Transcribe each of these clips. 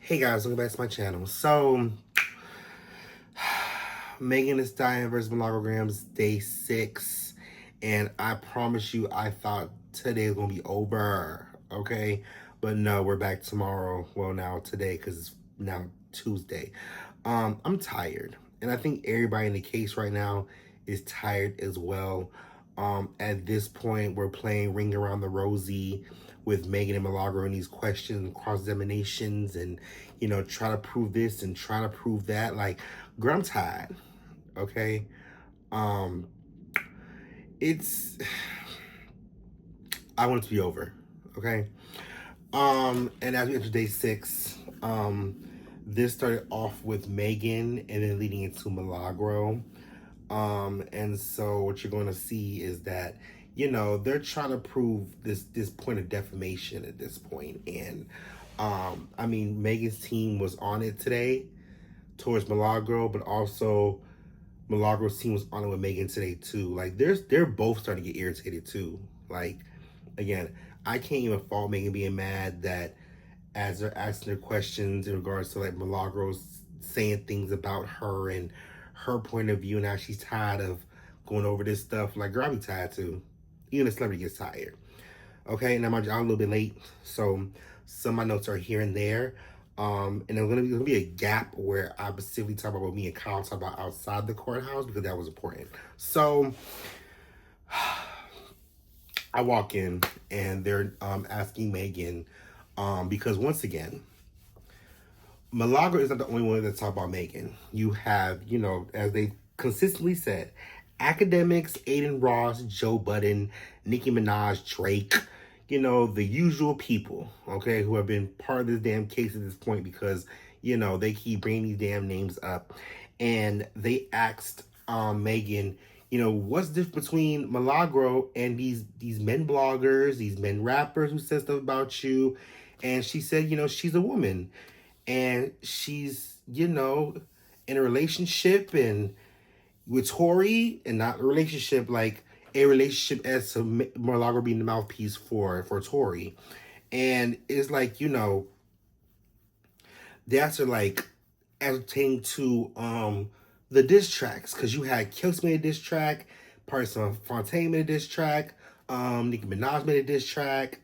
Hey guys, welcome back to my channel. So, Megan Thee Stallion versus MilgaroGramz day 6. And I promise you, I thought today was going to be over, okay? But no, we're back tomorrow. Well, now today, because it's now Tuesday. I'm tired. And I think everybody in the case right now is tired as well. At this point, we're playing Ring Around the Rosie with Megan and Milagro and these questions and cross-examinations and, try to prove this and try to prove that. Like, girl, I'm tired, okay? Um, it's, I want it to be over, okay? And as we enter day 6, this started off with Megan and then leading into Milagro. And so what you're going to see is that, they're trying to prove this point of defamation at this point. And, I mean, Megan's team was on it today towards Milagro, but also Milagro's team was on it with Megan today too. Like, they're both starting to get irritated too. Like, again, I can't even fault Megan being mad that as they're asking her questions in regards to like Milagro's saying things about her and her point of view and how she's tired of going over this stuff. Like, girl, I be tired too. Even a celebrity gets tired. Okay, now I'm a little bit late, so some of my notes are here and there. And there's gonna be a gap where I specifically talk about what me and Kyle talk about outside the courthouse because that was important. So I walk in and they're asking Megan, because once again, Milagro is not the only one that talk about Megan. You have, as they consistently said, academics, Aiden Ross, Joe Budden, Nicki Minaj, Drake, the usual people, okay, who have been part of this damn case at this point because, they keep bringing these damn names up. And they asked Megan, what's the difference between Milagro and these men bloggers, these men rappers who said stuff about you? And she said, she's a woman. And she's, in a relationship and with Tori, and not a relationship like a relationship as to Milagro being the mouthpiece for Tori. And it's like, they have to like ascertain to the diss tracks, because you had Kelsey made a diss track, Parson Fontaine made a diss track, Nicki Minaj made a diss track,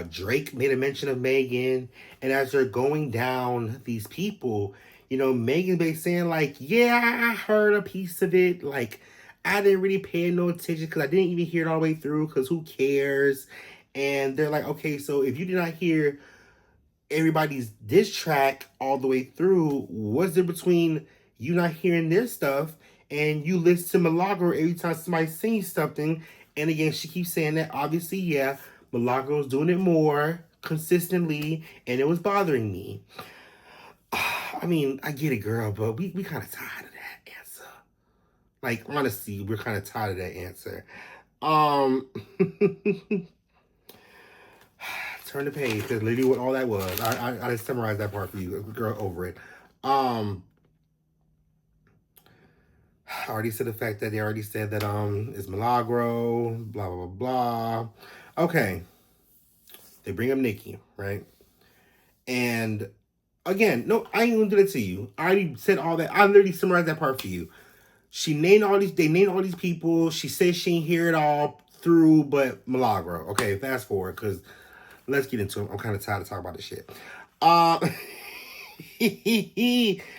Drake made a mention of Megan, and as they're going down these people, Megan basically saying like, yeah, I heard a piece of it, like, I didn't really pay no attention because I didn't even hear it all the way through because who cares? And they're like, okay, so if you did not hear everybody's diss track all the way through, what's it between you not hearing their stuff and you listen to Milagro every time somebody sings something? And again, she keeps saying that obviously, yeah, Milagro's doing it more consistently and it was bothering me. I mean, I get it, girl, but we kind of tired of that answer. Like, honestly, we're kind of tired of that answer. Turn the page, because literally what all that was. I just summarized that part for you. Girl, over it. I already said the fact that they already said that it's Milagro, blah, blah, blah, blah. Okay. They bring up Nikki, right? And again, no, I ain't gonna do that to you. I already said all that. I literally summarized that part for you. They named all these people. She says she ain't hear it all through, but Milagro. Okay, fast forward, because let's get into it. I'm kind of tired of talking about this shit.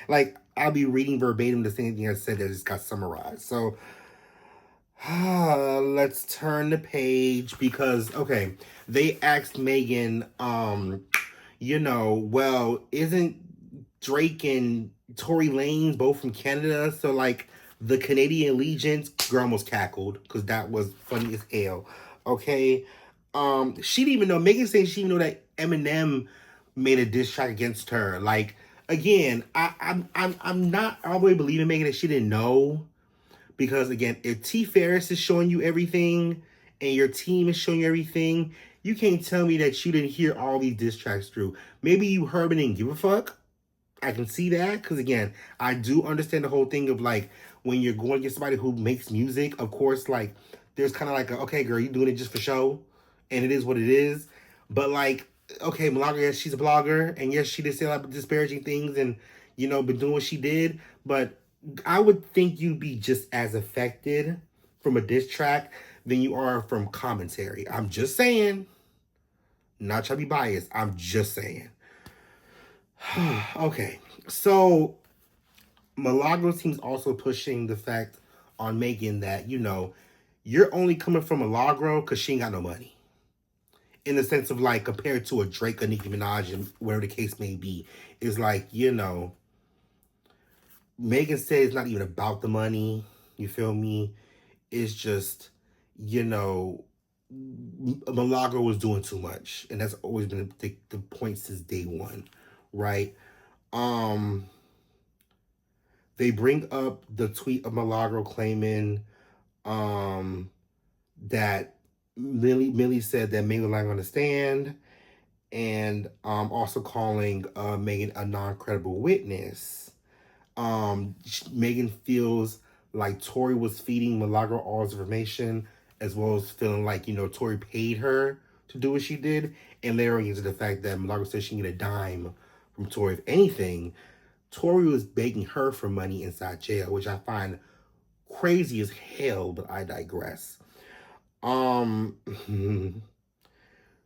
Like, I'll be reading verbatim the same thing I said that just got summarized. So, let's turn the page because, okay, they asked Megan, well, isn't Drake and Tory Lanez both from Canada? So, like, the Canadian allegiance, girl almost cackled because that was funny as hell. Okay. She didn't even know. Megan saying she didn't even know that Eminem made a diss track against her. Like, again, I'm not all the way believing Megan that she didn't know, because again, if T Ferris is showing you everything and your team is showing you everything, you can't tell me that you didn't hear all these diss tracks through. Maybe you heard but didn't give a fuck. I can see that, because again, I do understand the whole thing of like when you're going against somebody who makes music. Of course, like there's kind of like a, okay, girl, you doing it just for show, and it is what it is. But like, okay, Milagro, yes, she's a blogger, and yes, she did say a lot of disparaging things, and been doing what she did. But I would think you'd be just as affected from a diss track than you are from commentary. I'm just saying, not trying to be biased. I'm just saying. Okay, so Milagro team's also pushing the fact on Megan that you're only coming from Milagro because she ain't got no money. In the sense of like compared to a Drake or Nicki Minaj and whatever the case may be, is like, Megan said it's not even about the money. You feel me? It's just, Milagro was doing too much. And that's always been the point since day one. Right? They bring up the tweet of Milagro claiming that Millie said that Megan was lying on the stand, and also calling Megan a non-credible witness. Megan feels like Tori was feeding Milagro all this information, as well as feeling like Tori paid her to do what she did, and layering into the fact that Milagro said she needed a dime from Tori. If anything, Tori was begging her for money inside jail, which I find crazy as hell, but I digress.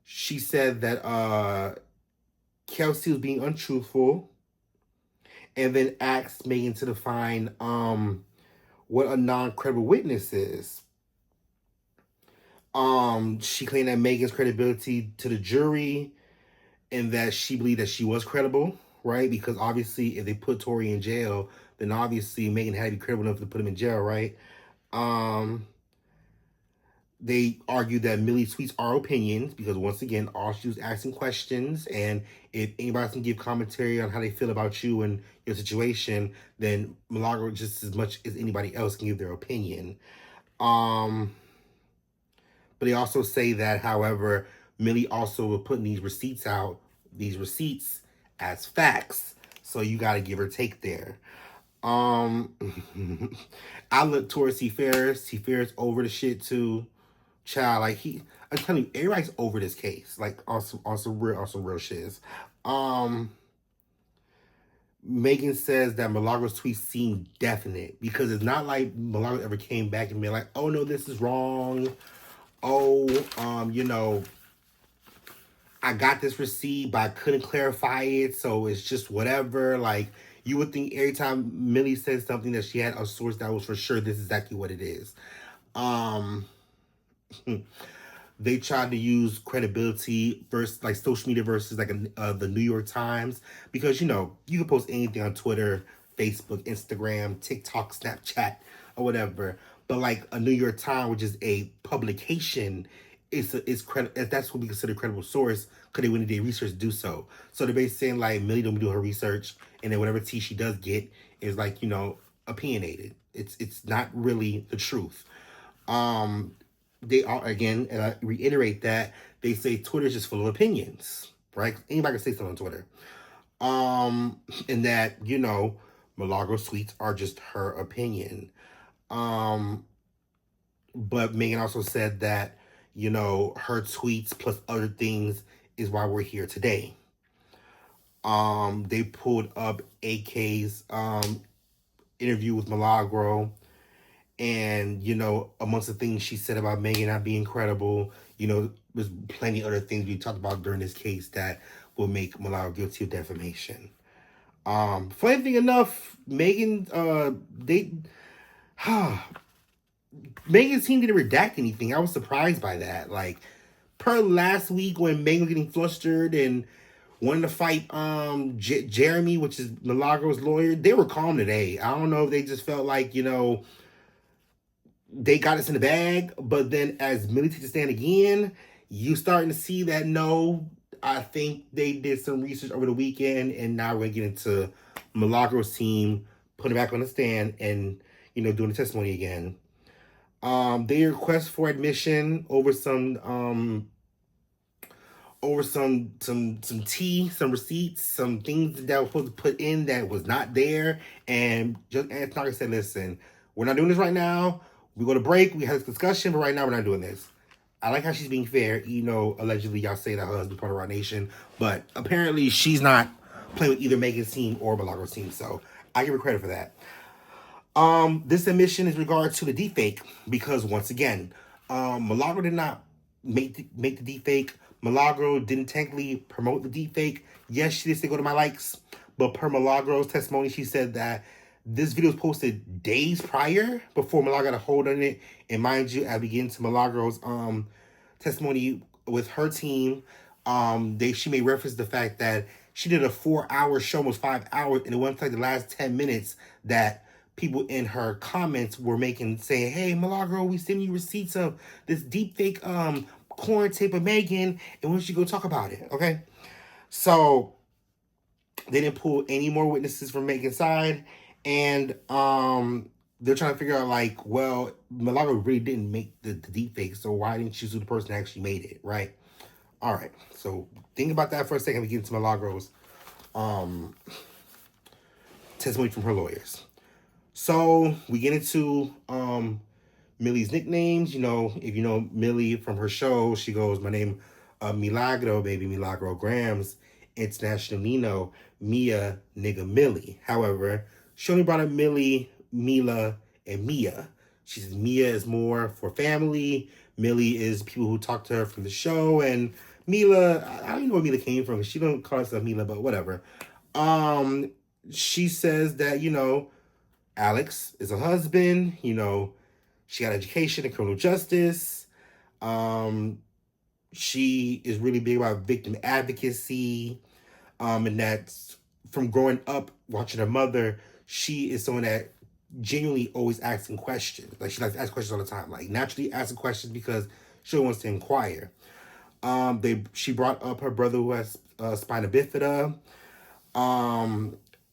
She said that Kelsey was being untruthful, and then asked Megan to define what a non-credible witness is. She claimed that Megan's credibility to the jury, and that she believed that she was credible, right? Because obviously, if they put Tori in jail, then obviously Megan had to be credible enough to put him in jail, right? They argued that Millie's tweets are opinions because, once again, all she was asking questions, and if anybody can give commentary on how they feel about you and your situation, then Milagro, just as much as anybody else, can give their opinion. But they also say that, however, Millie also was putting these receipts as facts, so you got to give her take there. I look towards C. Ferris over the shit too. Child, like I'm telling you, everybody's over this case. Like on some real shit. Megan says that Milagro's tweets seem definite because it's not like Milagro ever came back and be like, "Oh no, this is wrong. Oh, I got this receipt, but I couldn't clarify it, so it's just whatever." Like, you would think every time Millie said something that she had a source that was for sure this is exactly what it is. They tried to use credibility versus like social media versus like the New York Times, because you can post anything on Twitter, Facebook, Instagram, TikTok, Snapchat, or whatever. But like a New York Times, which is a publication, is that's what we consider a credible source because they wouldn't do research to do so. So they're basically saying like Millie don't do her research, and then whatever tea she does get is like opinionated. It's not really the truth. They are, again, and I reiterate that they say Twitter's just full of opinions, right? Anybody can say something on Twitter. And that, Milagros tweets are just her opinion. But Megan also said that, her tweets plus other things is why we're here today. They pulled up AK's interview with Milagro. And, amongst the things she said about Megan not being credible, there's plenty of other things we talked about during this case that will make Milagro guilty of defamation. Funny thing enough, Megan's team didn't redact anything. I was surprised by that. Like, per last week when Megan was getting flustered and wanted to fight Jeremy, which is Milagro's lawyer, they were calm today. I don't know if they just felt like, they got us in the bag, but then as Millie takes a stand again, you starting to see that no, I think they did some research over the weekend, and now we're going to get into Milagro's team putting it back on the stand and, doing the testimony again. They request for admission over some tea, some receipts, some things that were supposed to put in that was not there, and just Anthony said, listen, we're not doing this right now. We go to break, we have this discussion, but right now we're not doing this. I like how she's being fair. You know, allegedly y'all say that her husband's part of our nation, but apparently she's not playing with either Megan's team or Milagros' team. So I give her credit for that. This admission is regard to the deepfake because once again, Milagro did not make the deepfake. Milagro didn't technically promote the deepfake. Yes, she did say go to my likes, but per Milagro's testimony, she said that this video was posted days prior before Milagro got a hold on it. And mind you, as we get into Milagro's testimony with her team, she made reference to the fact that she did a 4-hour show, almost 5 hours, and it wasn't like the last 10 minutes that people in her comments were making, saying, "Hey, Milagro, we send you receipts of this deep fake corn tape of Megan, and when don't you go talk about it?" Okay, so they didn't pull any more witnesses from Megan's side, and they're trying to figure out like, well, Milagro really didn't make the deep fake, so why didn't you sue the person that actually made it, right? All right, so think about that for a second. We get into Milagro's testimony from her lawyers. So we get into Millie's nicknames. You know, if you know Millie from her show, she goes, "My name Milagro, baby, MilgaroGramz, International Nino, Mia, nigga Millie." However, she only brought up Millie, Mila, and Mia. She says Mia is more for family. Millie is people who talk to her from the show, and Mila, I don't even know where Mila came from. She don't call herself Mila, but whatever. She says that, you know, Alex is a husband, you know, she got education in criminal justice. She is really big about victim advocacy. And that's from growing up watching her mother, she is someone that genuinely always asking questions. Like she likes to ask questions all the time. Like naturally asking questions because she wants to inquire. She brought up her brother who has spina bifida.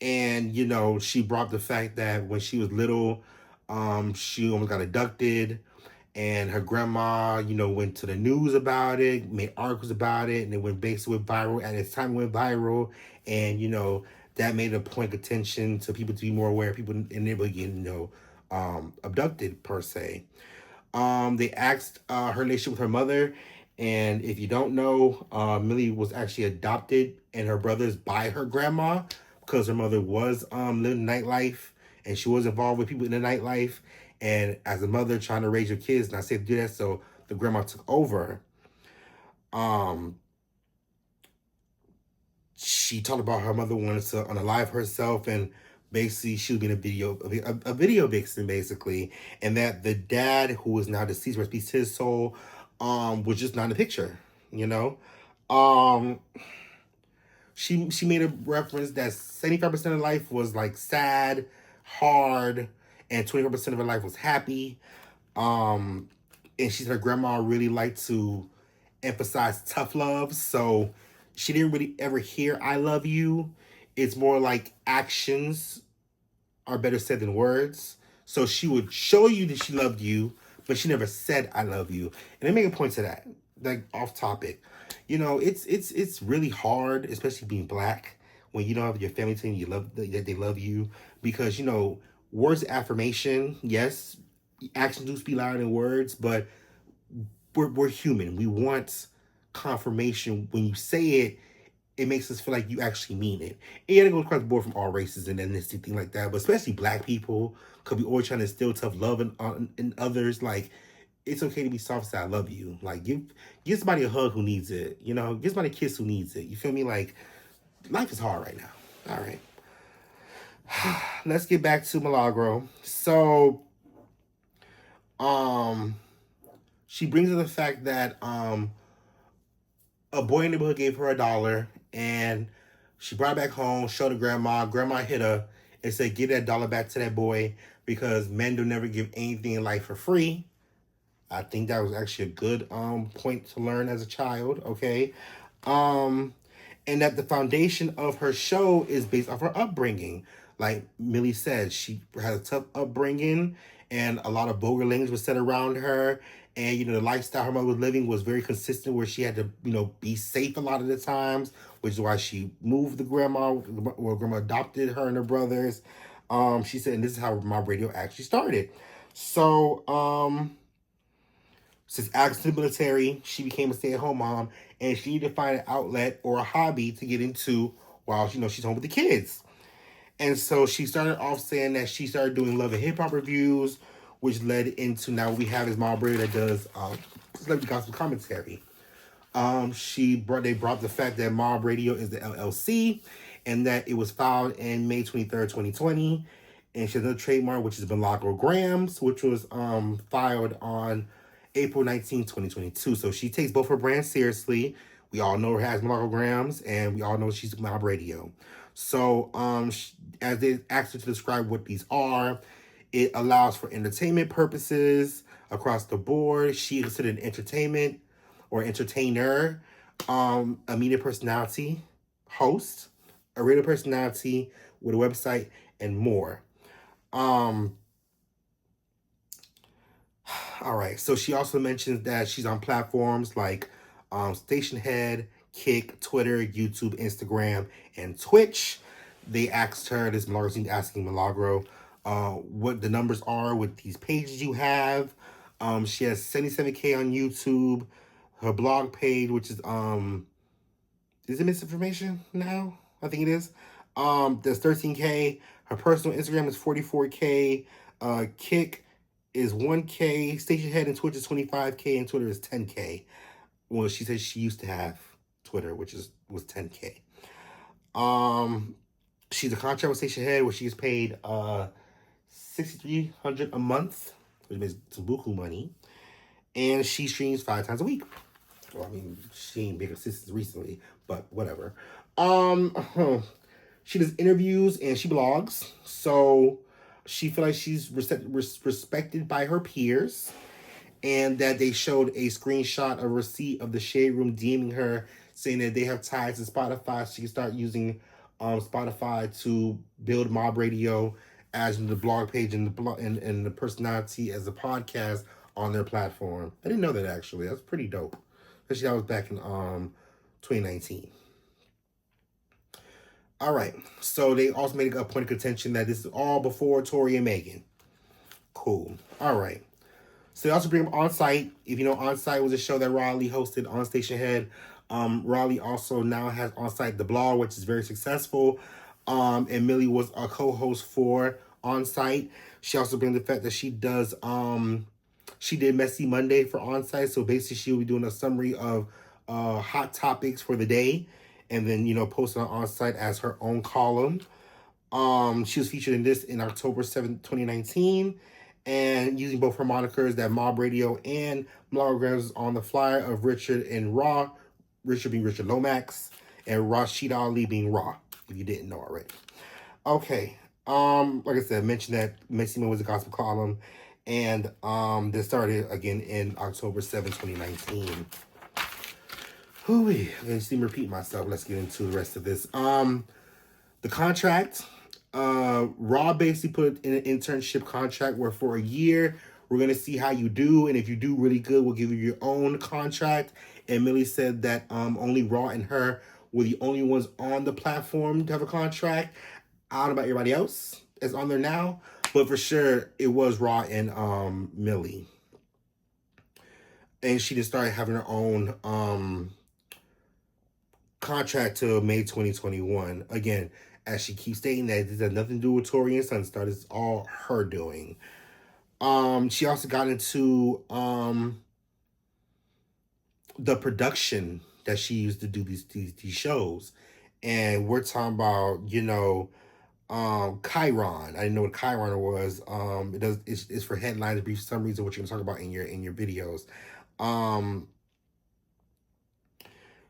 And you know, she brought the fact that when she was little, she almost got abducted, and her grandma, you know, went to the news about it, made articles about it, and it basically went viral. At its time, it went viral, and you know that made a point of attention to people to be more aware. People in the neighborhood getting, you know, abducted per se. They asked her relationship with her mother, and if you don't know, Millie was actually adopted and her brothers by her grandma because her mother was living nightlife and she was involved with people in the nightlife. And as a mother trying to raise your kids, not safe to do that, so the grandma took over. She talked about her mother wanted to unalive herself, and basically she was being a video vixen, basically, and that the dad, who is now deceased, rest peace to his soul, was just not in the picture, you know. She made a reference that 75% of life was like sad, hard, and 25% of her life was happy. And she said her grandma really liked to emphasize tough love, so she didn't really ever hear "I love you." It's more like actions are better said than words. So she would show you that she loved you, but she never said "I love you." And they make a point to that, like off topic. You know, it's really hard, especially being black, when you don't have your family telling you love that they love you, because you know words of affirmation, yes, actions do speak louder than words, but we're human. We want confirmation. When you say it, it makes us feel like you actually mean it. And it goes across the board from all races and ethnicity, thing like that. But especially black people, because we always trying to instill tough love in others. Like, it's okay to be soft, say I love you. Like, give somebody a hug who needs it. You know, give somebody a kiss who needs it. You feel me? Like, life is hard right now. All right. Let's get back to Milagro. So, she brings up the fact that a boy in the neighborhood gave her $1, and she brought it back home, showed her grandma. Grandma hit her and said, "Give that dollar back to that boy because men do never give anything in life for free." I think that was actually a good point to learn as a child. Okay, and that the foundation of her show is based off her upbringing. Like Millie said, she had a tough upbringing, and a lot of vulgar language was said around her. And, you know, the lifestyle her mother was living was very consistent, where she had to, you know, be safe a lot of the times, which is why she moved the grandma, or grandma adopted her and her brothers. She said, and this is how my radio actually started. So, Since active in the military, she became a stay-at-home mom, and she needed to find an outlet or a hobby to get into while she's home with the kids. And so she started off saying that she started doing love and hip hop reviews, which led into now we have this mom that does celebrity gospel commentary. They brought the fact that Mob Radio is the LLC, and that it was filed in May 23rd, 2020. And she has another trademark, which is MilgaroGramz, which was filed on April 19th, 2022. So she takes both her brands seriously. We all know her as MilgaroGramz, and we all know she's Mob Radio. So as they asked her to describe what these are, it allows for entertainment purposes across the board. She is considered an entertainment or entertainer, a media personality, host, a radio personality with a website, and more. All right. So she also mentions that she's on platforms like Station Head, Kick, Twitter, YouTube, Instagram, and Twitch. They asked her, this Milagro team asking Milagro, what the numbers are with these pages you have. She has 77K on YouTube. Her blog page, which is it misinformation now? I think it is. There's 13K. Her personal Instagram is 44K. Kick is 1K. Station Head and Twitch is 25K, and Twitter is 10K. Well, she said she used to have Twitter, which was 10K. She's a contract with Station Head where she's paid $6,300 a month, which means some buku money, and she streams 5 times a week. Well, I mean, she ain't been consistent recently, but whatever. She does interviews and she blogs, so she feels like she's respected by her peers, and that they showed a screenshot, a receipt of the Shade Room DMing her, saying that they have ties to Spotify, so she can start using Spotify to build Mob Radio as the blog page and the personality as a podcast on their platform. I didn't know that, actually. That's pretty dope. Especially that was back in 2019. All right. So they also made a point of contention that this is all before Tory and Megan. Cool. All right. So they also bring up On Site. If you know, On Site was a show that Raleigh hosted on Station Head. Raleigh also now has On Site the blog, which is very successful. And Millie was a co-host for On Site. She also brings the fact that she does she did Messy Monday for On Site. So basically she'll be doing a summary of hot topics for the day, and then posting on Site as her own column. She was featured in this in October 7th, 2019, and using both her monikers, that Mob Radio and MilgaroGramz, on the flyer of Richard and Raw. Richard being Richard Lomax, and Rashid Ali being Raw, if you didn't know already. Okay. Like I said, I mentioned that Messy Man was a gospel column, and this started again in October 7th, 2019. Hooey. I'm going to repeat myself. Let's get into the rest of this. The contract. Raw basically put in an internship contract where for a year, we're going to see how you do. And if you do really good, we'll give you your own contract. And Millie said that only Raw and her were the only ones on the platform to have a contract. I don't know about everybody else that's on there now, but for sure it was Raw and Millie. And she just started having her own contract till May 2021. Again, as she keeps stating that this has nothing to do with Tori and Sunstar. This is all her doing. She also got into the production that she used to do these shows. And we're talking about, Chiron. I didn't know what Chiron was. It's for headlines, brief summaries of what you're gonna talk about in your videos.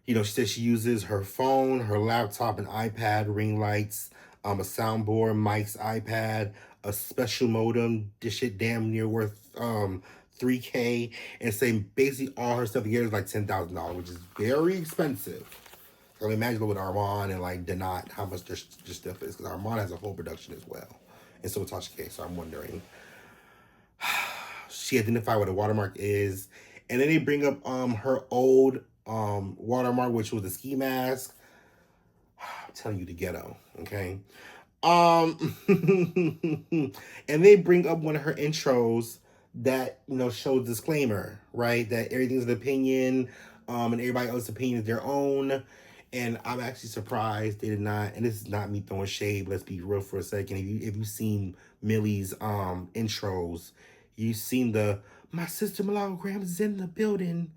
She said she uses her phone, her laptop, an iPad, ring lights, a soundboard, mics, iPad, a special modem. This shit damn near worth $3K, and saying basically all her stuff together is like $10,000, which is very expensive. So imagine with Armand and like Donat how much their stuff is, because Armand has a whole production as well, and so Tasha K. So I'm wondering. She identified what a watermark is, and then they bring up her old watermark, which was a ski mask. I'm telling you, the ghetto, okay? And they bring up one of her intros that, you know, shows disclaimer, right? That everything's an opinion, and everybody else's opinion is their own. And I'm actually surprised they did not. And this is not me throwing shade. But let's be real for a second. If you've seen Millie's intros, you've seen the "My sister MilgaroGramz is in the building."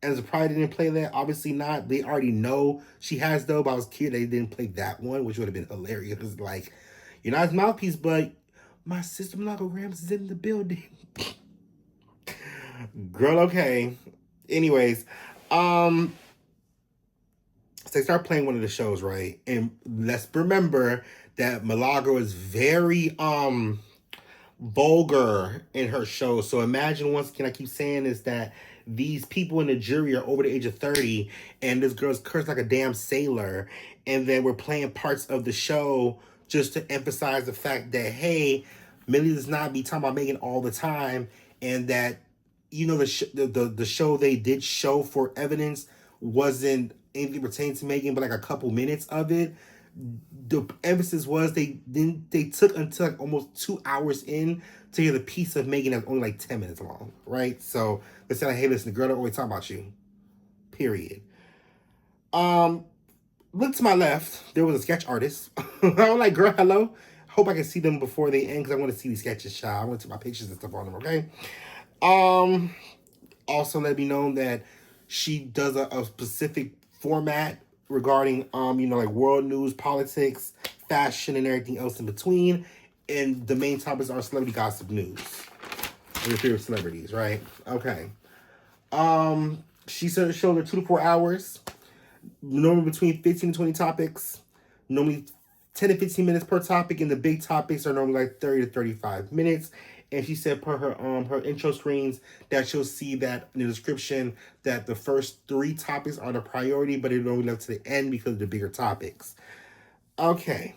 And surprised they didn't play that. Obviously not. They already know she has though. But I was curious they didn't play that one, which would have been hilarious. Like, you're not his mouthpiece, but my sister MilgaroGramz is in the building. Girl, okay. Anyways, so they start playing one of the shows, right? And let's remember that Milagro is very vulgar in her show. So imagine, once again, I keep saying is that these people in the jury are over the age of 30, and this girl's cursed like a damn sailor, and then we're playing parts of the show just to emphasize the fact that, hey, Millie does not be talking about Megan all the time, and that, you know, the show they did show for evidence wasn't anything pertaining to Megan, but like a couple minutes of it. The emphasis was they took until like almost 2 hours in to hear the piece of Megan that's only like 10 minutes long, right? So they said, like, hey, listen, the girl don't always talk about you. Period. Look to my left, there was a sketch artist. I was like, girl, hello. Hope I can see them before they end, because I want to see these sketches, child. I want to take my pictures and stuff on them, okay? Also let me know that she does a specific format regarding, you know, like world news, politics, fashion, and everything else in between. And the main topics are celebrity gossip news. Your favorite celebrities, right? Okay. She said the show are 2 to 4 hours. Normally between 15 to 20 topics. Normally 10 to 15 minutes per topic, and the big topics are normally like 30 to 35 minutes. And she said per her intro screens that she'll see that in the description that the first 3 topics are the priority, but it only left to the end because of the bigger topics. Okay.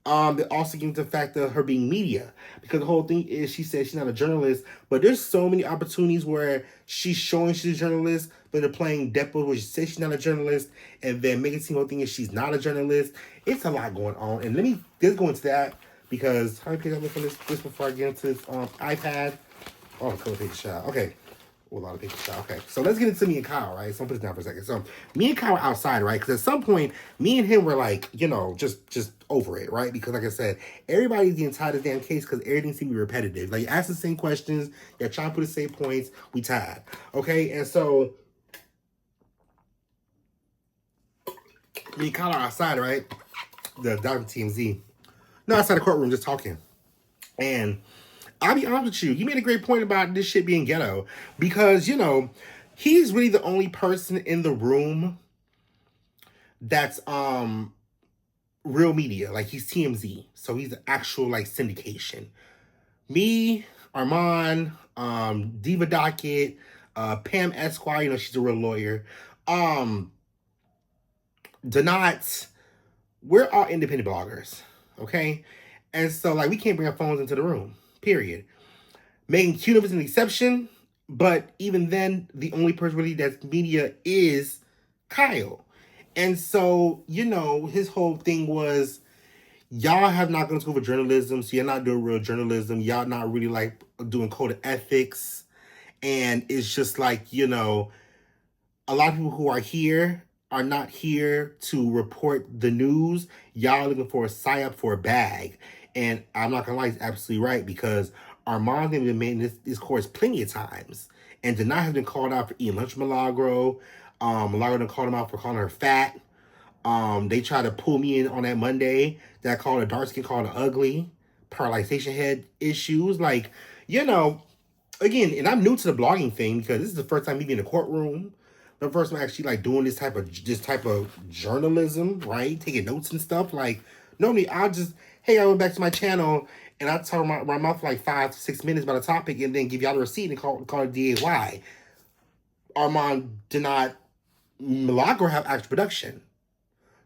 They also get into the fact of her being media, because the whole thing is she said she's not a journalist, but there's so many opportunities where she's showing she's a journalist, but they're playing depo where she says she's not a journalist, and then making it seem the whole thing is she's not a journalist. It's a lot going on, and let's go into that, because how many pages I look for this before I get into this iPad? Oh, a color page shot. Okay. Well, a lot of paper shot. Okay. So let's get into me and Kyle, right? So I'll put this down for a second. So me and Kyle were outside, right? Because at some point, me and him were like, you know, just over it, right? Because like I said, everybody's getting tired of this damn case because everything seems to be repetitive. Like, you ask the same questions, you're trying to put the same points, we tired. Okay? And so me and Kyle are outside, right? The Dr. TMZ. No, outside the courtroom, just talking. And I'll be honest with you, you made a great point about this shit being ghetto, because, you know, he's really the only person in the room that's real media. Like, he's TMZ, so he's the actual like syndication. Me, Armand, Diva Docket, Pam Esquire, you know, she's a real lawyer. Donat, we're all independent bloggers, okay? And so, like, we can't bring our phones into the room. Period. Megan Cuno is an exception, but even then, the only person really that's media is Kyle. And so, you know, his whole thing was, y'all have not gone to school for journalism, so you're not doing real journalism. Y'all not really like doing code of ethics. And it's just like, you know, a lot of people who are here are not here to report the news. Y'all looking for a psyop for a bag. And I'm not gonna lie, he's absolutely right, because Armand has been made this course plenty of times. And Denai has been called out for eating lunch with Milagro. Milagro done called him out for calling her fat. They tried to pull me in on that Monday that I called her dark skin, called her ugly, paralyzation head issues. Like, you know, again, and I'm new to the blogging thing because this is the first time me being in a courtroom. The first time actually like doing this type of journalism, right? Taking notes and stuff. Like, normally I'll just, hey, I went back to my channel and I talk my mouth for like 5 to 6 minutes about a topic and then give y'all the receipt and call it DAY. Armand did not, Milagro have actual production.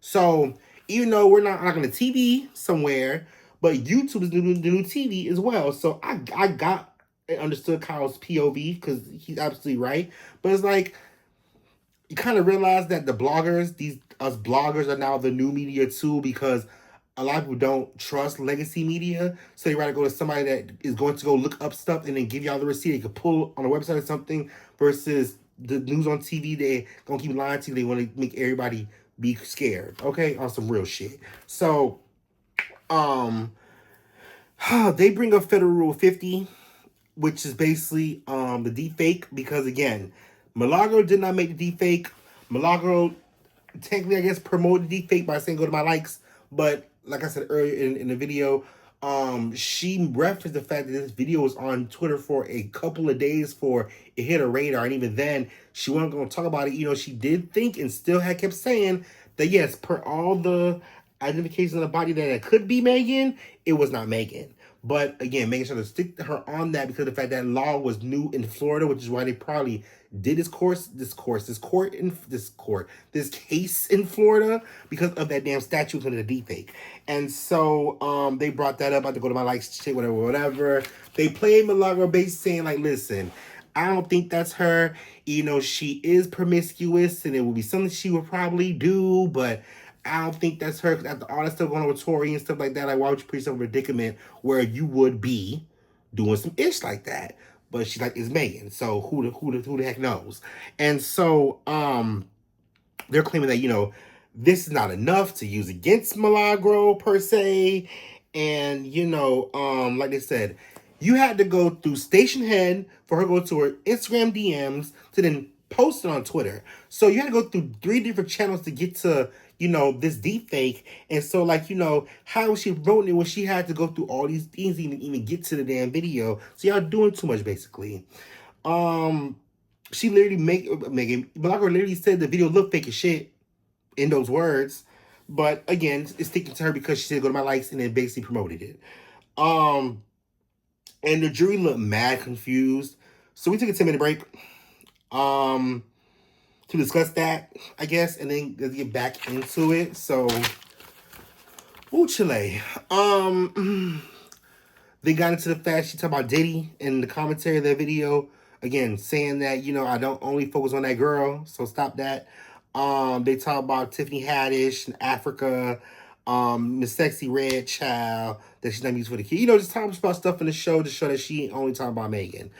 So even though we're not on the TV somewhere, but YouTube is the new TV as well. So I got and understood Kyle's POV because he's absolutely right. But it's like, you kind of realize that the bloggers, us bloggers are now the new media too, because a lot of people don't trust legacy media, so they rather go to somebody that is going to go look up stuff and then give y'all the receipt. They could pull on a website or something versus the news on TV. They gonna keep lying to you. They want to make everybody be scared. Okay, on some real shit. So, they bring up Federal Rule 50, which is basically the deep fake, because again, Milagro did not make the deep fake. Milagro technically, I guess, promoted the deep fake by saying go to my likes, but like I said earlier in the video, she referenced the fact that this video was on Twitter for a couple of days before it hit her radar, and even then, she wasn't going to talk about it. You know, she did think and still had kept saying that yes, per all the identifications of the body that it could be Megan, it was not Megan. But again, making sure to stick to her on that because of the fact that law was new in Florida, which is why they probably did this case in Florida because of that damn statue under the deep fake. And so they brought that up. I had to go to my likes, shit, whatever. They played Milagro basically saying like, listen, I don't think that's her. You know, she is promiscuous and it would be something she would probably do, but I don't think that's her. After all that stuff going on with Tori and stuff like that, like, why would you put yourself in a predicament where you would be doing some ish like that? But she's like, it's Megan, so who the heck knows? And so they're claiming that, you know, this is not enough to use against Milagro per se. And, you know, like they said, you had to go through Station Head for her to go to her Instagram DMs to then post it on Twitter. So you had to go through 3 different channels to get to, you know, this deep fake. And so, like, you know, how was she promoting it when she had to go through all these things to even get to the damn video? So y'all doing too much, basically. She literally Milagro literally said the video looked fake as shit in those words. But again, it's sticking to her because she said go to my likes and then basically promoted it. And the jury looked mad confused. So we took a 10-minute break. To discuss that, I guess, and then let's get back into it. So, Chile. They got into the fact she talked about Diddy in the commentary of their video. Again, saying that, you know, I don't only focus on that girl, so stop that. They talk about Tiffany Haddish and Africa, Miss Sexy Red Child, that she's not used for the kid. You know, just talking about stuff in the show to show that she ain't only talking about Megan.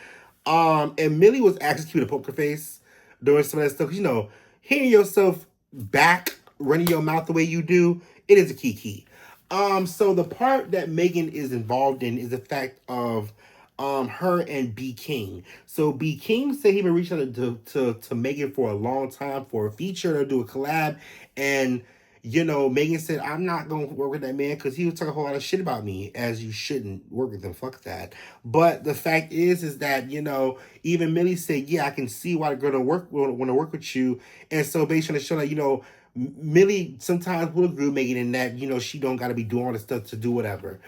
And Millie was actually cute at poker face doing some of that stuff. 'Cause, you know, hearing yourself back, running your mouth the way you do, it is a key. So the part that Megan is involved in is the fact of her and B King. So B King said he been reaching out to Megan for a long time for a feature or do a collab, and you know, Megan said, I'm not going to work with that man because he was talking a whole lot of shit about me, as you shouldn't work with him. Fuck that. But the fact is that, you know, even Millie said, yeah, I can see why the girl don't want to work with you. And so based on the show that, you know, Millie sometimes will agree with Megan in that, you know, she don't got to be doing all this stuff to do whatever.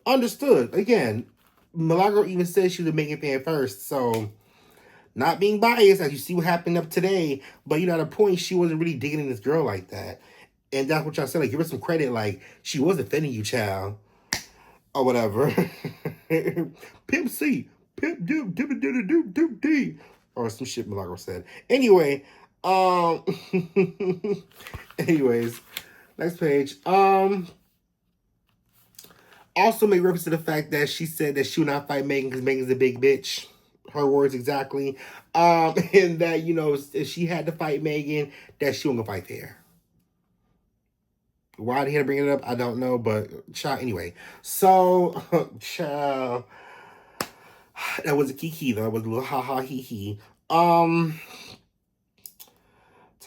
Understood. Again, Milagro even said she was a Megan fan first. So not being biased, as you see what happened up today. But, you know, at a point, she wasn't really digging in this girl like that. And that's what y'all said. Like, give her some credit. Like, she was defending you, child. Or whatever. Pimp C. Pimp doop, doop, doop, doop, doop, doop. Or some shit Milagro said. Anyway. Anyways. Next page. Also make reference to the fact that she said that she would not fight Megan because Megan's a big bitch. Her words exactly. And that, you know, if she had to fight Megan, that she wasn't gonna fight fair. Why did he bring it up? I don't know, but child, anyway. So, child, that was a kiki though. It was a little ha ha he he. Talk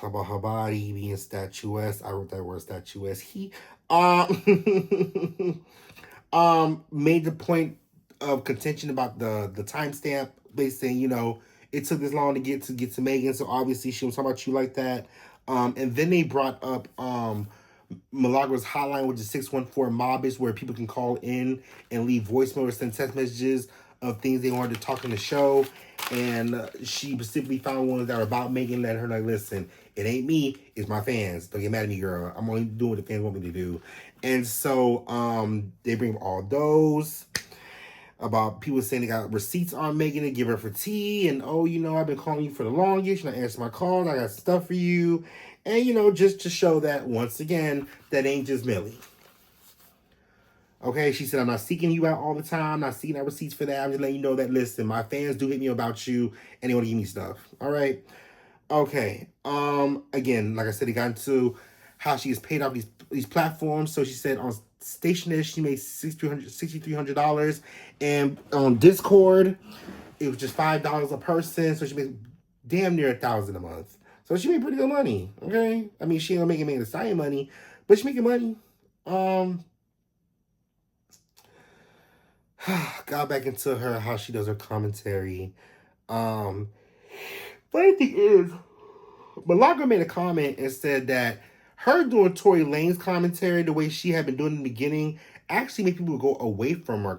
about her body being statuesque. I wrote that word statuesque. He made the point of contention about the timestamp. They saying, you know, it took this long to get to Megan, so obviously she was talking about you like that. And then they brought up Milagro's hotline, which is 614 Mobbish, where people can call in and leave voicemail or send text messages of things they wanted to talk on the show. And she specifically found ones that are about Megan, letting her like, listen, it ain't me, it's my fans. Don't get mad at me, girl. I'm only doing what the fans want me to do. And so they bring up all those about people saying they got receipts on Megan to give her for tea. And, oh, you know, I've been calling you for the longest. You're not answering my calls. I got stuff for you. And, you know, just to show that, once again, that ain't just Millie. Okay, she said, I'm not seeking you out all the time, not seeking out receipts for that. I'm just letting you know that, listen, my fans do hit me about you and they want to give me stuff. All right. Okay. Again, like I said, it got into how she gets paid off these platforms. So she said on Stationers, she made $6,300. And on Discord, it was just $5 a person. So she made damn near $1,000 a month. So she made pretty good money. Okay. I mean, she ain't gonna make the Stallion money, but she making money. Got back into her how she does her commentary. Funny thing is, Malaga made a comment and said that her doing Tory Lane's commentary the way she had been doing in the beginning actually made people go away from her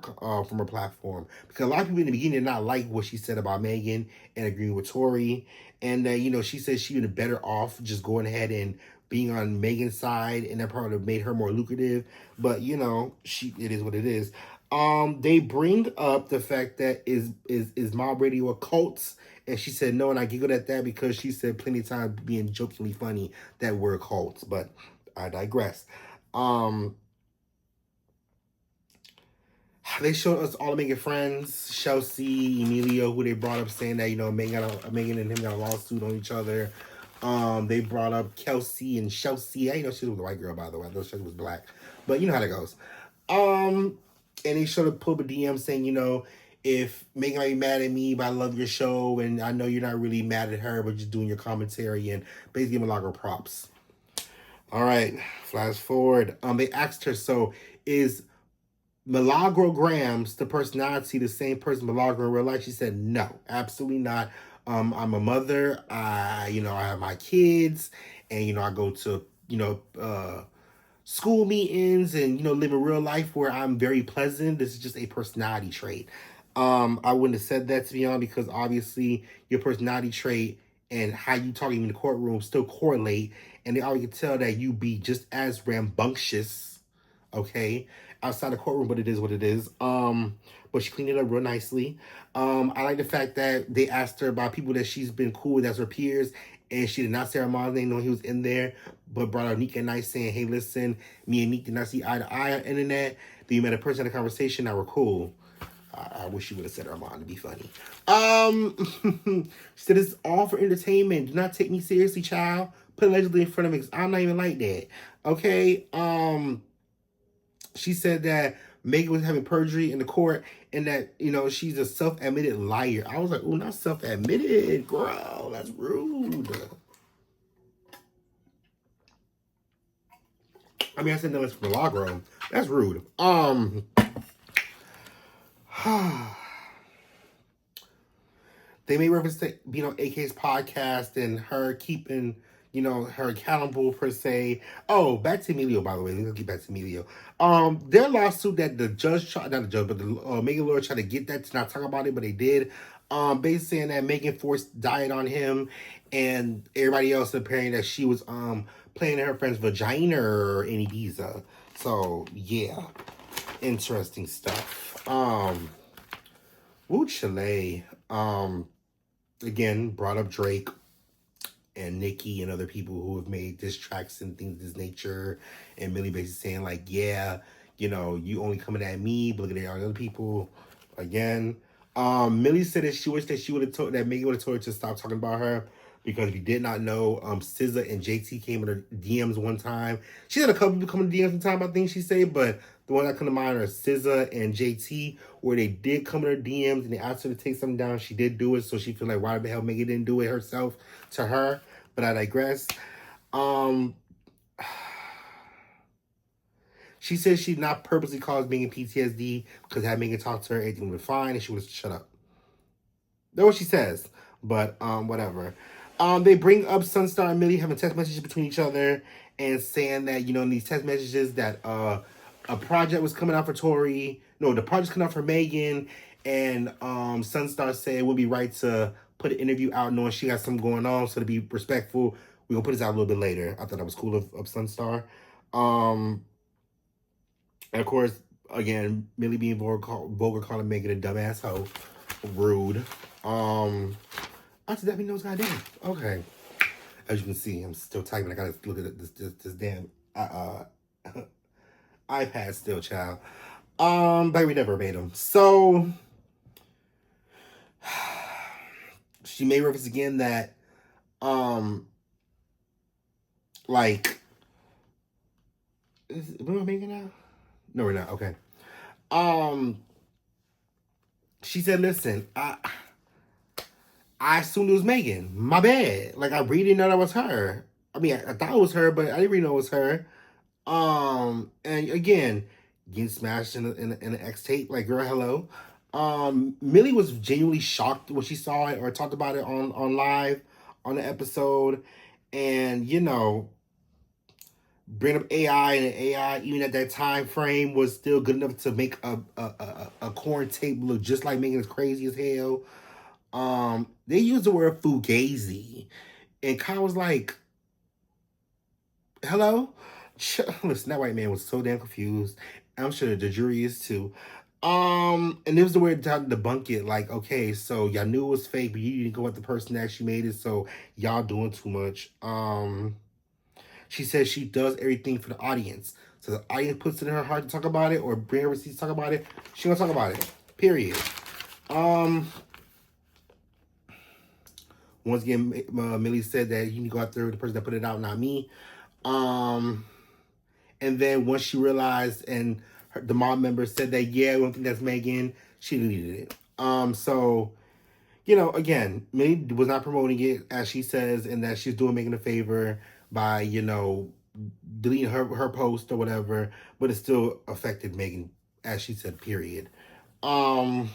platform, because a lot of people in the beginning did not like what she said about Megan and agreeing with Tory, and she said she would have better off just going ahead and being on Megan's side, and that probably would have made her more lucrative. But it is what it is. They bring up the fact that is Mob Radio a cult, and she said no, and I giggled at that because she said plenty of times being jokingly funny that we're cults, but I digress. They showed us all the Megan friends, Chelsea, Emilio, who they brought up saying that Megan and him got a lawsuit on each other. They brought up Kelsey and Chelsea. I didn't know she was a white girl, by the way. I thought she was black, but you know how that goes. And they showed up pull up a DM saying, if Megan might be mad at me, but I love your show, and I know you're not really mad at her, but just doing your commentary, and basically giving her props. All right, flash forward. They asked her, so is MilgaroGramz the personality the same person Milagro in real life? She said no, absolutely not. I'm a mother. I have my kids, and I go to school meetings and live a real life where I'm very pleasant. This is just a personality trait. I wouldn't have said that, to be honest, because obviously your personality trait and how you talking in the courtroom still correlate, and they already can tell that you be just as rambunctious, okay, outside the courtroom, but it is what it is. But she cleaned it up real nicely. I like the fact that they asked her about people that she's been cool with as her peers, and she did not say her mom's name, knowing he was in there, but brought out Nick and Nice saying, hey, listen, me and Nick did not see eye to eye on the internet. Then you met a person in a conversation that were cool. I wish she would have said her mom to be funny. She said it's all for entertainment. Do not take me seriously, child. Put allegedly in front of me, because I'm not even like that. Okay? She said that Megan was having perjury in the court, and that, she's a self-admitted liar. I was like, oh, not self-admitted, girl. That's rude. I mean, I said no, it's from MilgaroGramz. That's rude. They made reference to being on AK's podcast and her keeping, her accountable per se. Oh, back to Emilio, by the way. Let's get back to Emilio. Their lawsuit that the judge tried, not the judge, but the Megan lawyer tried to get that to not talk about it, but they did. Basically saying that Megan forced diet on him, and everybody else apparently that she was playing in her friend's vagina or in Ibiza. So yeah, interesting stuff. Woo Chile. Again, brought up Drake and Nicki and other people who have made diss tracks and things of this nature. And Millie basically saying, like, yeah, you only coming at me, but look at all the other people. Again, Millie said that she wished that that Megan would have told her to stop talking about her, because if you did not know, SZA and JT came in her DMs one time. She had a couple people come in DMs one time, I think she said, but the one that come to mind are SZA and JT, where they did come in her DMs and they asked her to take something down. She did do it, so she feel like, why the hell Megan didn't do it herself to her? But I digress. She says she did not purposely cause Megan PTSD, because had Megan talked to her, everything would be fine, and she would have shut up. That's what she says. But whatever. They bring up Sunstar and Millie having text messages between each other and saying that, in these text messages that a project was coming out for Tory. No, the project's coming out for Megan. And Sunstar said it would be right to put an interview out knowing she got something going on. So to be respectful, we're going to put this out a little bit later. I thought that was cool of Sunstar. And of course, again, Millie being vulgar calling Megan a dumbass hoe. Rude. I said, that means knows goddamn. Okay. As you can see, I'm still typing. I gotta look at this damn iPad still, child. But we never made them. So she made reference again that like what am I making now? No, we're not. Okay. Um she said, listen, I assumed it was Megan. My bad. Like I really didn't know that was her. I mean, I thought it was her, but I didn't really know it was her. And again, getting smashed in an X tape. Like, girl, hello. Millie was genuinely shocked when she saw it or talked about it on live on the episode, and bring up AI, and AI even at that time frame was still good enough to make a corn tape look just like Megan is crazy as hell. They used the word fugazi, and Kyle was like, hello? Listen, that white man was so damn confused. I'm sure the jury is too. And it was the way to debunk it. Like, okay, so y'all knew it was fake, but you didn't go with the person that actually made it, so y'all doing too much. She says she does everything for the audience. So the audience puts it in her heart to talk about it or bring her receipts to talk about it. She gonna talk about it. Period. Um, Once again, Millie said that you can go after the person that put it out, not me. Um, and then once she realized and the mob member said that, yeah, we don't think that's Megan, she deleted it. So, again, Millie was not promoting it, as she says, and that she's doing Megan a favor by, deleting her post or whatever, but it still affected Megan, as she said, period. Um,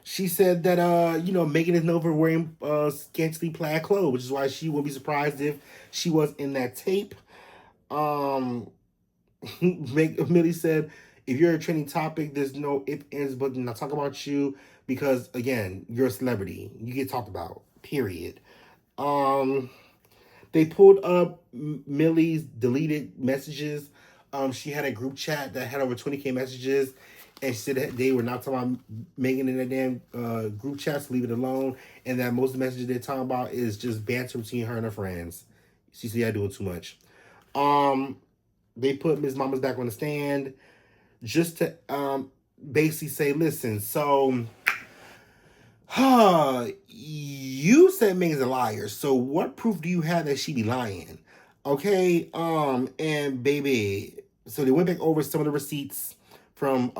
she said that Megan is known for wearing scantily plaid clothes, which is why she wouldn't be surprised if she was in that tape. Um, Millie said, if you're a trending topic, there's no if, ands, but not talk about you because, again, you're a celebrity. You get talked about, period. Um, they pulled up Millie's deleted messages. She had a group chat that had over 20K messages, and she said that they were not talking about Megan in that damn group chat, so leave it alone, and that most of the messages they're talking about is just banter between her and her friends. She said, yeah, doing too much. They put Ms. Mama's back on the stand just to basically say, listen, so you said Megan's a liar, so what proof do you have that she be lying? Okay, and baby, so they went back over some of the receipts from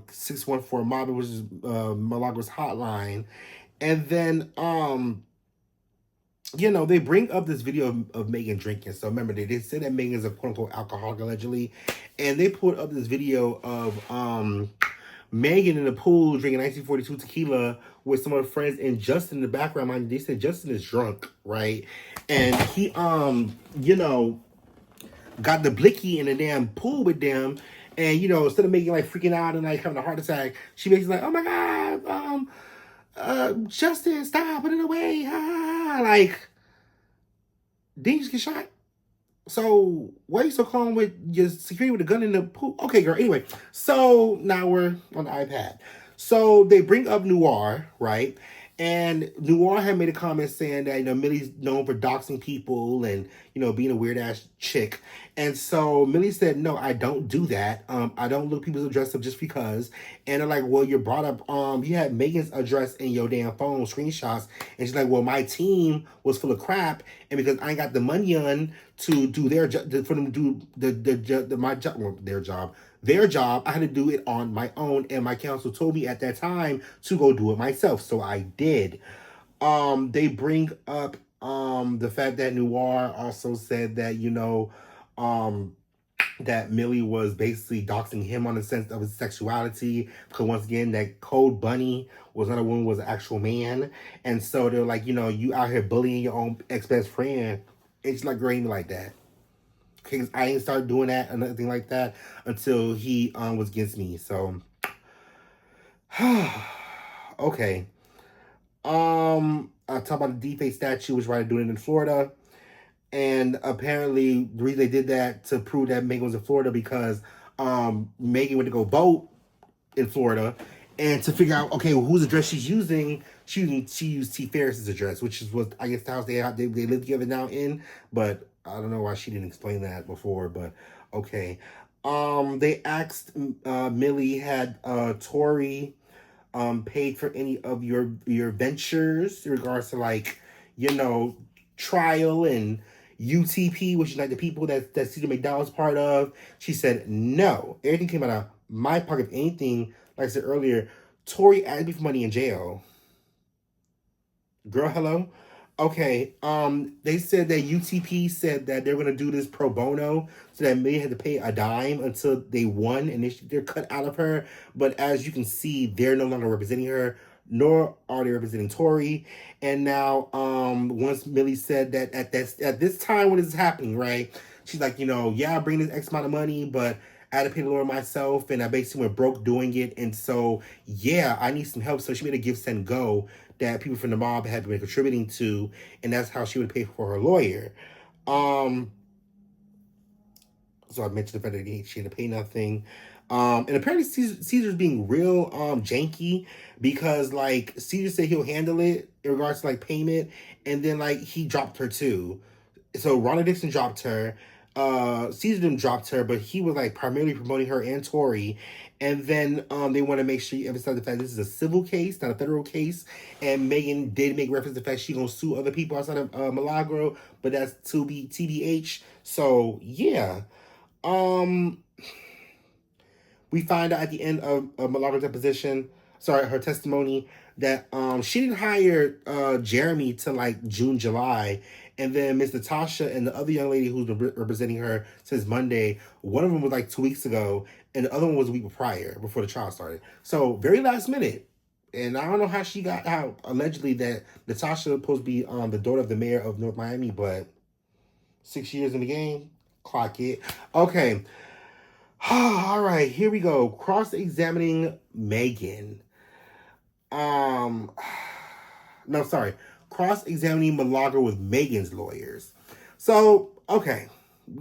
614 Mob, which is Milagros hotline, and then they bring up this video of Megan drinking. So remember, they said that Megan's a quote unquote alcoholic allegedly, and they put up this video of Megan in the pool drinking 1942 tequila with some of her friends and Justin in the background. Mind, they said Justin is drunk, right? And he got the blicky in the damn pool with them. And instead of making like freaking out and like having a heart attack, she basically like, oh my god, Justin, stop, put it away. Like, did you just get shot? So why are you so calm with your security with a gun in the pool? Okay, girl. Anyway, so now we're on the iPad. So they bring up Noir, right? And Noir had made a comment saying that Millie's known for doxing people and being a weird ass chick. And so Millie said, no, I don't do that. I don't look people's address up just because. And they're like, well, you brought up you had Megan's address in your damn phone screenshots. And she's like, well, my team was full of crap, and because I ain't got the money on to do their job, for them to do my job, well, their job, I had to do it on my own, and my counsel told me at that time to go do it myself, so I did. They bring up the fact that Noir also said that that Millie was basically doxing him on the sense of his sexuality, because once again that Code Bunny was not a woman, was an actual man, and so they're like, you out here bullying your own ex-best friend. It's like growing like that. Because I didn't start doing that or nothing like that until he was against me. So okay. I talk about the deepfake statue, which right doing it in Florida. And apparently the reason they did that to prove that Megan was in Florida because Megan went to go vote in Florida, and to figure out, okay, well, whose address she's using, she used T. Ferris's address, which is what I guess the house they live together now in. But I don't know why she didn't explain that before. But okay, They asked Millie had Tori paid for any of your ventures in regards to like, you know, trial and UTP, which is like the people that Cedar McDowell's part of. She said no. Everything came out of my pocket. If anything, like I said earlier, Tori asked me for money in jail. Girl, hello. Okay. They said that UTP said that they're gonna do this pro bono, so that Millie had to pay a dime until they won, and they're cut out of her. But as you can see, they're no longer representing her, nor are they representing Tori. And now, once Millie said that at this time when this is happening, right? She's like, yeah, I bring this X amount of money, but I had to pay the lawyer myself, and I basically went broke doing it. And so, yeah, I need some help. So she made a give, send, go that people from the mob had been contributing to, and that's how she would pay for her lawyer. Um, so I mentioned the fact that she had to pay nothing. And apparently Caesar's being real janky because like Caesar said he'll handle it in regards to like payment, and then like he dropped her too. So Ronda Dixon dropped her. Caesar didn't dropped her, but he was like primarily promoting her and Tori. And then they want to make sure you emphasize the fact this is a civil case, not a federal case. And Megan did make reference to the fact she's gonna sue other people outside of Milagro, but that's to be TBH. So yeah. Um we find out at the end of Milagro's deposition, sorry, her testimony, that she didn't hire Jeremy till like June, July. And then Miss Natasha and the other young lady who's been representing her since Monday, one of them was like 2 weeks ago, and the other one was a week prior, before the trial started. So very last minute. And I don't know how she got out, allegedly, that Natasha was supposed to be the daughter of the mayor of North Miami, but 6 years in the game, clock it. Okay. All right, here we go. Cross-examining Megan. Um, no, sorry. Cross-examining Milagro with Megan's lawyers. So, okay.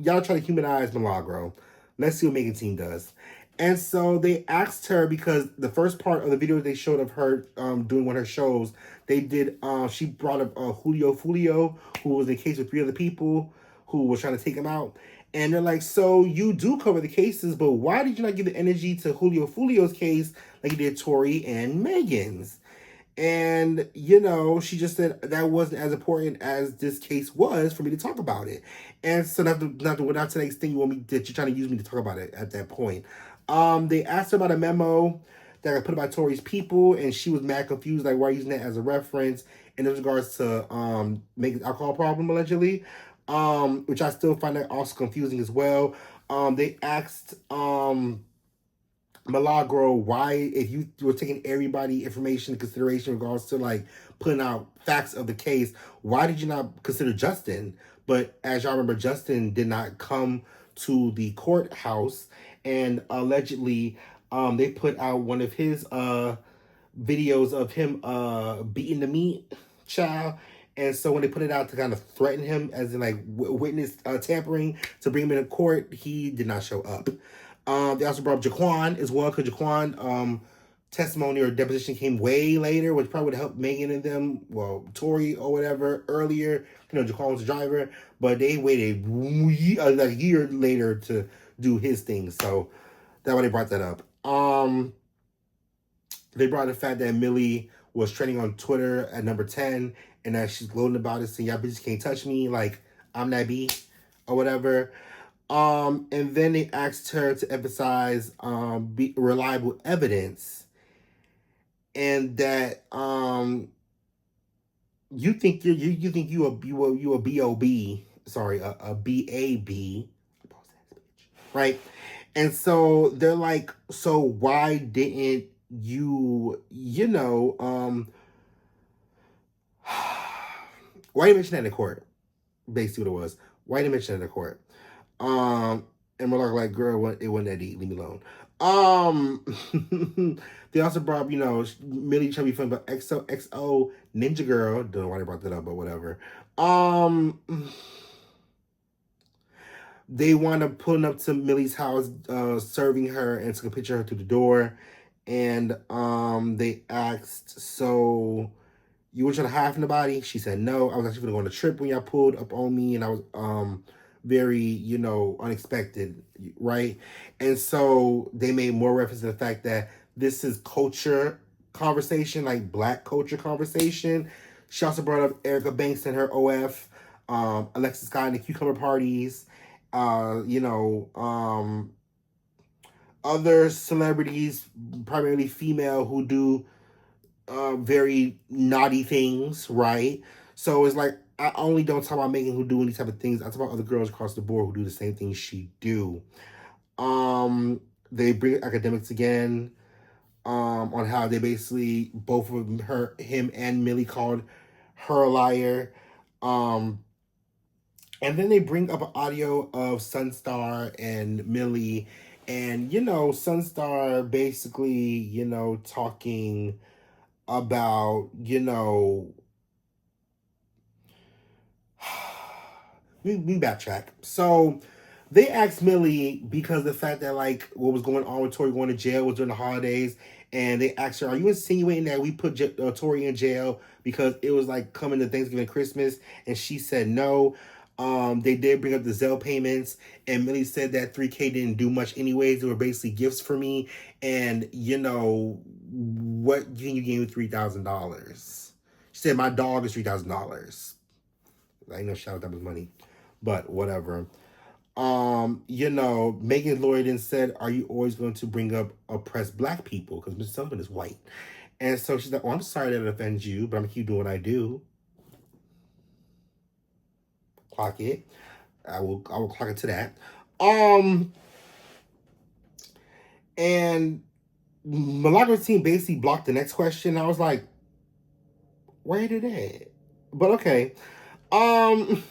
Y'all try to humanize Milagro. Let's see what Megan's team does. And so they asked her, because the first part of the video they showed of her doing one of her shows, they did, she brought up Julio Fulio, who was in a case with 3 other people who was trying to take him out. And they're like, so you do cover the cases, but why did you not give the energy to Julio Fulio's case like you did Tori and Megan's? And, she just said that wasn't as important as this case was for me to talk about it. And so not to the next thing you want me that you're trying to use me to talk about it at that point. They asked her about a memo that got put by Tori's people, and she was mad confused, like, why are you using that as a reference in regards to Megan's alcohol problem, allegedly. Which I still find that also confusing as well. They asked Milagro why, if you were taking everybody information into consideration in regards to like putting out facts of the case, why did you not consider Justin? But as y'all remember, Justin did not come to the courthouse, and allegedly they put out one of his videos of him beating the meat child. And so when they put it out to kind of threaten him, as in like witness tampering, to bring him into court, he did not show up. They also brought up Jaquan as well, because Jaquan testimony or deposition came way later, which probably would have helped Megan and them, well, Tori or whatever, earlier. Jaquan was the driver, but they waited like a year later to do his thing. So that's why they brought that up. They brought the fact that Millie was trending on Twitter at number 10, and that she's gloating about it, saying, y'all bitches can't touch me, like, I'm that B, or whatever. And then they asked her to emphasize reliable evidence, and that you think you a B.O.B., sorry, a B.A.B., right? And so they're like, so why didn't you why didn't you mention that in the court? Basically what it was. Why didn't you mention that in the court? And we're like, girl, it wasn't that deep, leave me alone. They also brought up, Millie trying to be fun about XO Ninja Girl. Don't know why they brought that up, but whatever. They wound up pulling up to Millie's house, serving her, and took a picture of her through the door. And they asked, so you were trying to hide from the body? She said no. I was actually going to go on a trip when y'all pulled up on me, and I was very, you know, unexpected, right? And so they made more reference to the fact that this is culture conversation, like black culture conversation. She also brought up Erica Banks and her OF, Alexis Scott and the Cucumber Parties, you know, other celebrities, primarily female, who do very naughty things, right? So it's like I only don't talk about Megan who do any type of things. I talk about other girls across the board who do the same things she do. Um, they bring academics again. On how they basically both of them, him and Millie called her a liar. Um, and then they bring up an audio of Sunstar and Millie, and you know, Sunstar basically, you know, talking about, you know, we backtrack. So they asked Millie because the fact that like what was going on with Tori going to jail was during the holidays, and they asked her, "Are you insinuating that we put Tori in jail because it was like coming to Thanksgiving and Christmas?" And she said no. They did bring up the Zelle payments, and Millie said that 3K didn't do much anyways. They were basically gifts for me, and you know what? Can you give me $3,000? She said my dog is $3,000. I know shout out that was money, but whatever. You know, Megan's lawyer then said, "Are you always going to bring up oppressed black people? Because Mr. Sullivan is white." And so she's like, "Oh, I'm sorry that it offends you, but I'm gonna keep doing what I do." Clock it. I will clock it to that. And Milagros team basically blocked the next question. I was like, where did it? But okay. Um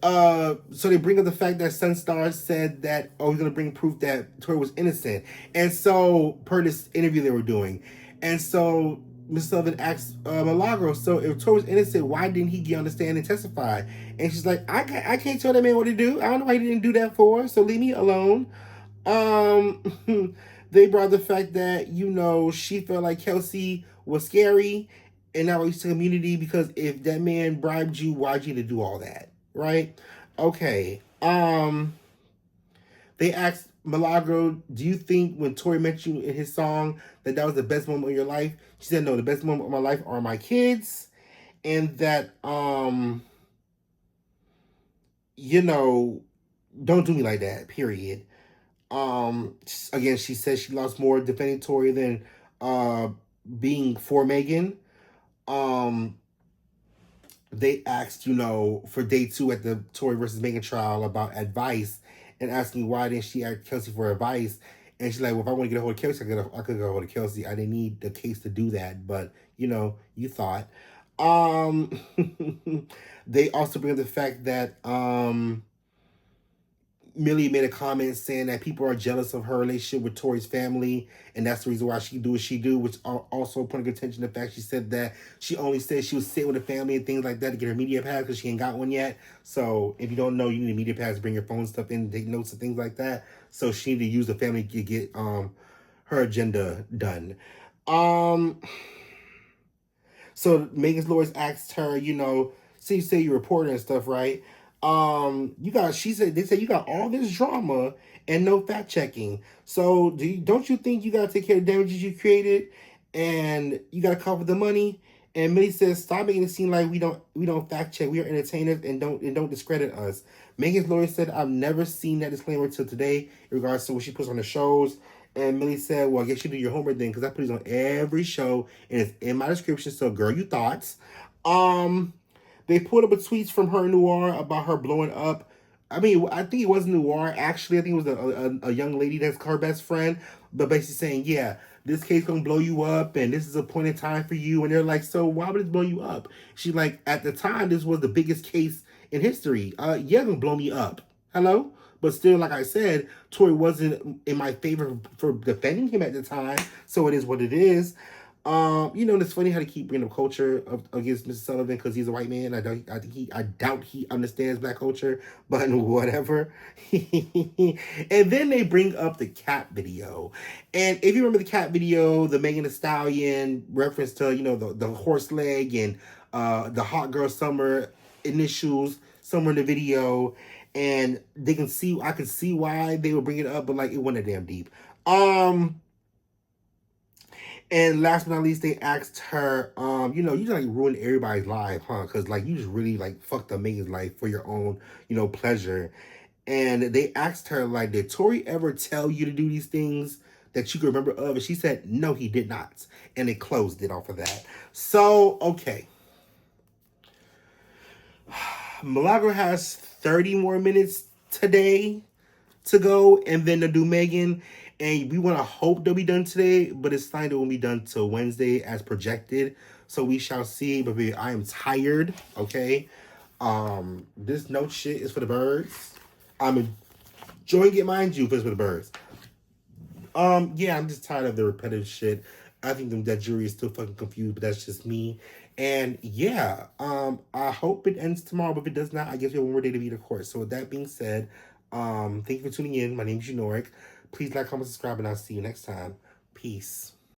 so they bring up the fact that Sunstar said that he's gonna bring proof that Tori was innocent. And so per this interview they were doing. And so Miss Sullivan asked Milagros, so if Tori was innocent, why didn't he get on the stand and testify? And she's like, I can't tell that man what to do. I don't know why he didn't do that for, so leave me alone. They brought the fact that, you know, she felt like Kelsey was scary and not released to the community because if that man bribed you, why'd you to do all that? Right? Okay. They asked Milagro, do you think when Tori met you in his song that was the best moment of your life? She said, no, the best moment of my life are my kids. And that, you know, don't do me like that, period. Again, she says she lost more defending Tori than being for Megan. They asked, you know, for day 2 at the Tori versus Megan trial about advice and asking why didn't she ask Kelsey for advice. And she's like, well, if I want to get a hold of Kelsey, I could get a hold of Kelsey. I didn't need the case to do that, but, you know, you thought. They also bring up the fact that Millie made a comment saying that people are jealous of her relationship with Tori's family, and that's the reason why she do what she do, which also put attention to the fact she said that she only said she was sitting with the family and things like that to get her media pass because she ain't got one yet. So if you don't know, you need a media pass to bring your phone stuff in, take notes and things like that. So she needed to use the family to get her agenda done. So Megan's lawyers asked her, you know, so you say you're a reporter and stuff, right? She said they said you got all this drama and no fact checking. So don't you think you gotta take care of the damages you created and you gotta cover the money? And Millie says, stop making it seem like we don't fact check. We are entertainers and don't discredit us. Megan's lawyer said, I've never seen that disclaimer till today in regards to what she puts on the shows. And Millie said, well, I guess you do your homework then, because I put these on every show and it's in my description. So girl, you thoughts. They pulled up a tweets from her Noir about her blowing up. I mean, I think it was Noir. Actually, I think it was a young lady that's her best friend. But basically saying, yeah, this case gonna blow you up, and this is a point in time for you. And they're like, so why would it blow you up? She's like, at the time, this was the biggest case in history. Yeah, gonna blow me up. Hello? But still, like I said, Tori wasn't in my favor for defending him at the time. So it is what it is. You know, it's funny how they keep bringing up culture against Mr. Sullivan because he's a white man. I doubt he understands black culture, but whatever. And then they bring up the cat video, and if you remember the cat video, the Megan Thee Stallion reference to, you know, the horse leg and the hot girl summer initials somewhere in the video, and I can see why they would bring it up, but like it wasn't that damn deep. And last but not least, they asked her, you know, you just like ruined everybody's life, huh? Because like you just really like fucked up Megan's life for your own, you know, pleasure. And they asked her, like, did Tori ever tell you to do these things that you can remember of? And she said, no, he did not. And they closed it off of that. So, okay. Milagro has 30 more minutes today to go, and then to do Megan. And we want to hope they'll be done today, but it's fine, it won't be done till Wednesday as projected. So we shall see. But baby, I am tired, okay? This note shit is for the birds. I'm enjoying it, mind you, but it's for the birds. Yeah, I'm just tired of the repetitive shit. I think that jury is still fucking confused, but that's just me. And yeah, I hope it ends tomorrow, but if it does not, I guess we have one more day to be in court. So with that being said, thank you for tuning in. My name is Eunorik. Please like, comment, subscribe, and I'll see you next time. Peace.